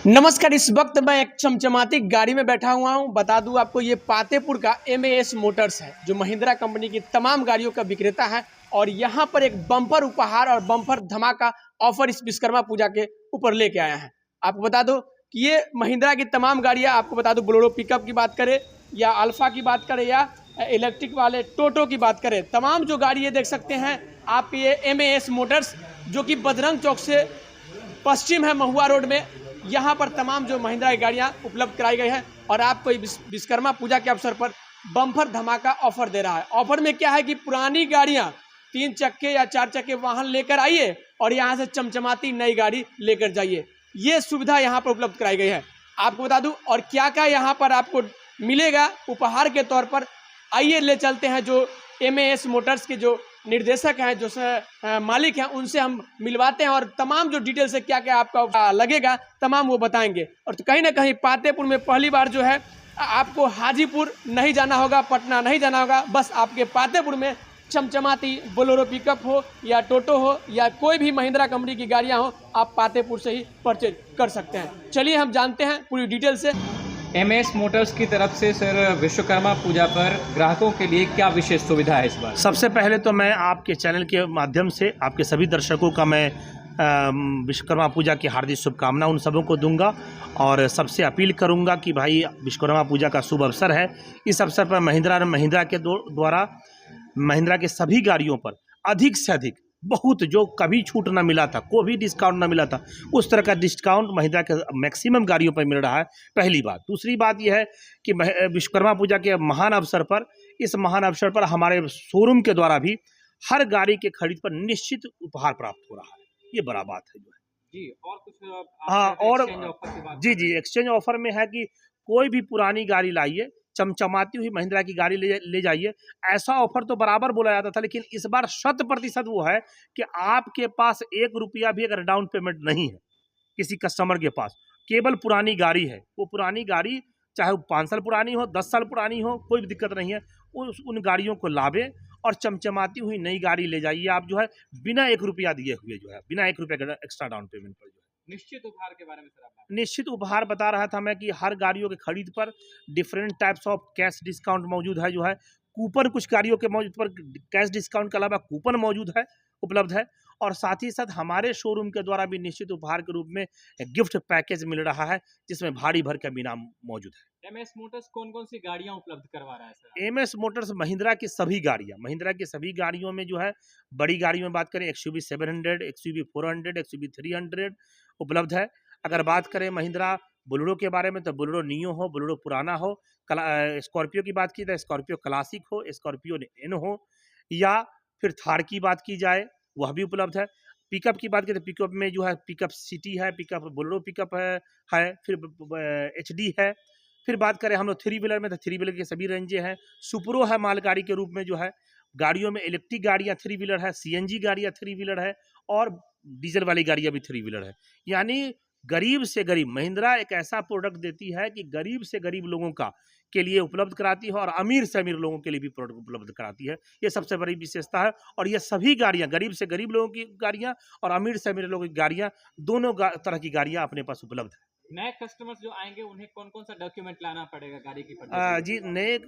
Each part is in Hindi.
नमस्कार। इस वक्त मैं एक चमचमाती गाड़ी में बैठा हुआ हूं। बता दूं आपको, ये पातेपुर का एमएएस मोटर्स है, जो महिंद्रा कंपनी की तमाम गाड़ियों का विक्रेता है। और यहां पर एक बम्पर उपहार और बम्पर धमाका ऑफर इस विश्वकर्मा पूजा के ऊपर लेके आया है। आपको बता दो कि ये महिंद्रा की तमाम गाड़ियां, आपको बता दो, बोलेरो पिकअप की बात करें या अल्फा की बात करें या इलेक्ट्रिक वाले टोटो की बात करें, तमाम जो गाड़ी ये देख सकते हैं आप, ये एमएएस मोटर्स, जो कि बजरंग चौक से पश्चिम है महुआ रोड में, यहाँ पर तमाम जो महिंद्रा की गाड़ियाँ उपलब्ध कराई गई है। और आपको विश्वकर्मा पूजा के अवसर पर बम्पर धमाका ऑफर दे रहा है। ऑफर में क्या है कि पुरानी गाड़ियाँ 3 चक्के या 4 चक्के वाहन लेकर आइए और यहाँ से चमचमाती नई गाड़ी लेकर जाइए। ये सुविधा यहाँ पर उपलब्ध कराई गई है। आपको बता दूं और क्या क्या यहाँ पर आपको मिलेगा उपहार के तौर पर, आइए ले चलते हैं जो एमएएस मोटर्स के जो निर्देशक हैं, जो मालिक हैं, उनसे हम मिलवाते हैं और तमाम जो डिटेल्स है, क्या क्या आपका लगेगा, तमाम वो बताएंगे। और तो कहीं ना कहीं पातेपुर में पहली बार जो है, आपको हाजीपुर नहीं जाना होगा, पटना नहीं जाना होगा, बस आपके पातेपुर में चमचमाती बोलेरो पिकअप हो या टोटो हो या कोई भी महिंद्रा कंपनी की गाड़ियां हो, आप पातेपुर से ही परचेज कर सकते हैं। चलिए हम जानते हैं पूरी डिटेल से। एमएस मोटर्स की तरफ से सर विश्वकर्मा पूजा पर ग्राहकों के लिए क्या विशेष सुविधा है इस बार? सबसे पहले तो मैं आपके चैनल के माध्यम से आपके सभी दर्शकों का मैं विश्वकर्मा पूजा की हार्दिक शुभकामना उन सबों को दूंगा और सबसे अपील करूंगा कि भाई, विश्वकर्मा पूजा का शुभ अवसर है। इस अवसर पर महिंद्रा के द्वारा महिंद्रा के सभी गाड़ियों पर अधिक से अधिक, बहुत जो कभी छूट ना मिला था, कोई भी डिस्काउंट ना मिला था, उस तरह का डिस्काउंट महिंद्रा के मैक्सिमम गाड़ियों पर मिल रहा है। पहली बात। दूसरी बात यह है कि विश्वकर्मा पूजा के महान अवसर पर, इस महान अवसर पर हमारे शोरूम के द्वारा भी हर गाड़ी के खरीद पर निश्चित उपहार प्राप्त हो रहा है। ये बड़ा बात है जो है जी। और कुछ हाँ, और एक्सचेंज ऑफर की बात जी, एक्सचेंज ऑफर में है कि कोई भी पुरानी गाड़ी लाइए, चमचमाती हुई महिंद्रा की गाड़ी ले जाइए। ऐसा ऑफर तो बराबर बोला जाता था, लेकिन इस बार 100% वो है कि आपके पास 1 रुपया भी अगर डाउन पेमेंट नहीं है किसी कस्टमर के पास, केवल पुरानी गाड़ी है, वो पुरानी गाड़ी चाहे वो 5 साल पुरानी हो, 10 साल पुरानी हो, कोई भी दिक्कत नहीं है। उन गाड़ियों को लावे और चमचमाती हुई नई गाड़ी ले जाइए आप, जो है बिना 1 रुपया दिए हुए, जो है बिना 1 रुपये का एक्स्ट्रा डाउन पेमेंट पर। जो है निश्चित उपहार के बारे में सर आप निश्चित उपहार बता रहा था मैं कि हर गाड़ियों के खरीद पर different types of cash discount मौजूद है, जो है कूपन कुछ गाड़ियों के मौजूद पर कैश डिस्काउंट के अलावा कूपन मौजूद है, उपलब्ध है। और साथ ही साथ हमारे शोरूम के द्वारा भी निश्चित उपहार के रूप में गिफ्ट पैकेज मिल रहा है, जिसमें भारी भर का इनाम मौजूद है। एमएस मोटर्स कौन कौन सी गाड़ियां उपलब्ध करवा रहा है सर? एमएस मोटर्स महिंद्रा की सभी गाड़ियों में जो है, बड़ी गाड़ियों में बात करें XUV 700, XUV 400, XUV 300 उपलब्ध है। अगर बात करें महिंद्रा बोलेरो के बारे में, तो बोलेरो नियो हो, बोलेरो पुराना हो, स्कॉर्पियो की बात की तो स्कॉर्पियो क्लासिक हो, स्कॉर्पियो एन हो, या फिर थार की बात की जाए, वह भी उपलब्ध है। पिकअप की बात करें तो पिकअप में जो है, पिकअप सिटी है, पिकअप बोलेरो पिकअप है, फिर HD है। फिर बात करें हम लोग 3 व्हीलर में, तो 3 व्हीलर के सभी रेंजे हैं। सुपरो है मालगाड़ी के रूप में, जो है गाड़ियों में इलेक्ट्रिक गाड़ियाँ 3 व्हीलर है, CNG गाड़ियाँ 3 व्हीलर है और डीजल वाली गाड़ियाँ भी 3 व्हीलर है। यानी गरीब से गरीब महिंद्रा एक ऐसा प्रोडक्ट देती है कि गरीब से गरीब लोगों का के लिए उपलब्ध कराती है और अमीर से अमीर लोगों के लिए भी प्रोडक्ट उपलब्ध कराती है। ये सबसे बड़ी विशेषता है। और ये सभी गाड़ियाँ, गरीब से गरीब लोगों की गाड़ियाँ और अमीर से अमीर लोगों की गाड़ियाँ, दोनों तरह की गाड़ियाँ अपने पास उपलब्ध है। नए कस्टमर्स जो आएंगे उन्हें कौन कौन सा डॉक्यूमेंट लाना पड़ेगा गाड़ी की परचेज? जी, नए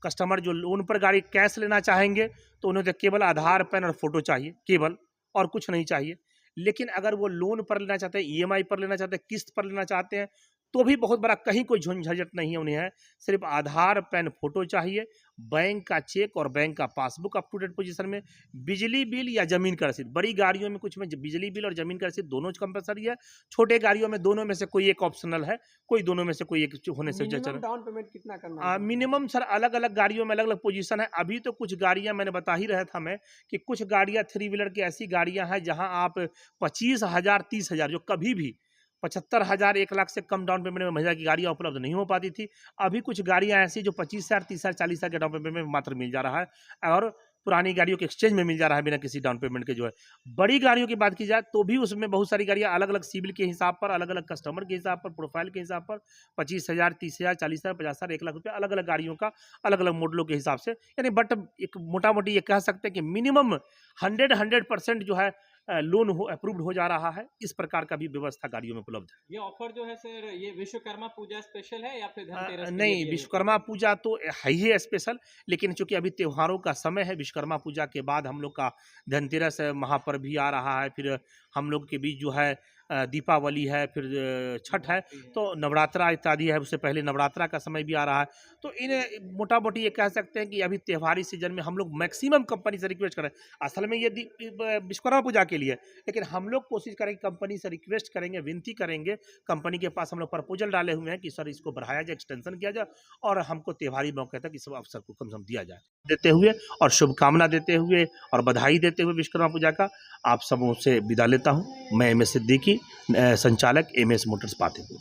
कस्टमर जो लोन पर गाड़ी कैश लेना चाहेंगे, तो उन्हें तो केवल आधार, पैन और फोटो चाहिए, केवल, और कुछ नहीं चाहिए। लेकिन अगर वो लोन पर लेना चाहते हैं, EMI पर लेना चाहते हैं, किस्त पर लेना चाहते हैं, तो भी बहुत बड़ा कहीं कोई झंझट नहीं है उन्हें है। सिर्फ आधार, पैन, फोटो चाहिए, बैंक का चेक और बैंक का passbook up to date position में, बिजली बिल या जमीन का रसीद। बड़ी गाड़ियों में कुछ में बिजली बिल और जमीन का रसीद दोनों कंपलसरी है। छोटे गाड़ियों में दोनों में से कोई एक ऑप्शनल है, कोई दोनों में से कोई एक होने से मिनिमम डाउन पेमेंट कितना करना है? मिनिमम सर अलग अलग गाड़ियों में अलग अलग पोजीशन है। अभी तो कुछ गाड़ियां मैंने बता ही रहा था मैं कि कुछ गाड़ियां 3 व्हीलर की ऐसी गाड़ियां हैं जहां आप 25,000 30,000, जो कभी भी 75,000 1 लाख से कम डाउन पेमेंट में महिंद्रा की गाड़ियां उपलब्ध नहीं हो पाती थी। अभी कुछ गाड़ियां ऐसी जो 25,000 30,000 40,000 के डाउन पेमेंट में मात्र मिल जा रहा है और पुरानी गाड़ियों के एक्सचेंज में मिल जा रहा है बिना किसी डाउन पेमेंट के, जो है। बड़ी गाड़ियों की बात की जाए तो भी उसमें बहुत सारी गाड़ियां अलग अलग सिविल के हिसाब पर, अलग अलग कस्टमर के हिसाब पर, प्रोफाइल के हिसाब पर 25,000 30,000 40,000 50,000 1 लाख रुपये, अलग अलग गाड़ियों का अलग अलग मॉडलों के हिसाब से, यानी बट एक मोटा मोटी ये कह सकते हैं कि मिनिमम 100% जो है लोन अप्रूव्ड हो जा रहा है। इस प्रकार का भी व्यवस्था गाड़ियों में उपलब्ध है। ये ऑफर जो है सर, ये विश्वकर्मा पूजा स्पेशल है या फिर धनतेरस के लिए नहीं, भी है ये? विश्वकर्मा पूजा तो है ही स्पेशल, लेकिन चूंकि अभी त्योहारों का समय है, विश्वकर्मा पूजा के बाद हम लोग का धनतेरस महापर्व भी आ रहा है, फिर हम लोग के बीच जो है दीपावली है, फिर छठ है, तो नवरात्रा इत्यादि है, उससे पहले नवरात्रा का समय भी आ रहा है। तो इन्हें मोटा मोटी ये कह सकते हैं कि अभी त्योहारी सीजन में हम लोग मैक्सिमम कंपनी से रिक्वेस्ट करें। असल में ये विश्वकर्मा पूजा के लिए, लेकिन हम लोग कोशिश करेंगे, कंपनी से रिक्वेस्ट करेंगे, विनती करेंगे, कंपनी के पास हम लोग प्रपोजल डाले हुए हैं कि सर इसको बढ़ाया जाए, एक्सटेंशन किया जाए और हमको त्योहारी मौके तक इस अवसर को कम से कम दिया जाए। देते हुए और शुभकामना देते हुए और बधाई देते हुए विश्वकर्मा पूजा का आप सबों से विदा लेता हूँ। मैं एम एस सिद्दीकी, संचालक MS मोटर्स पातेपुर।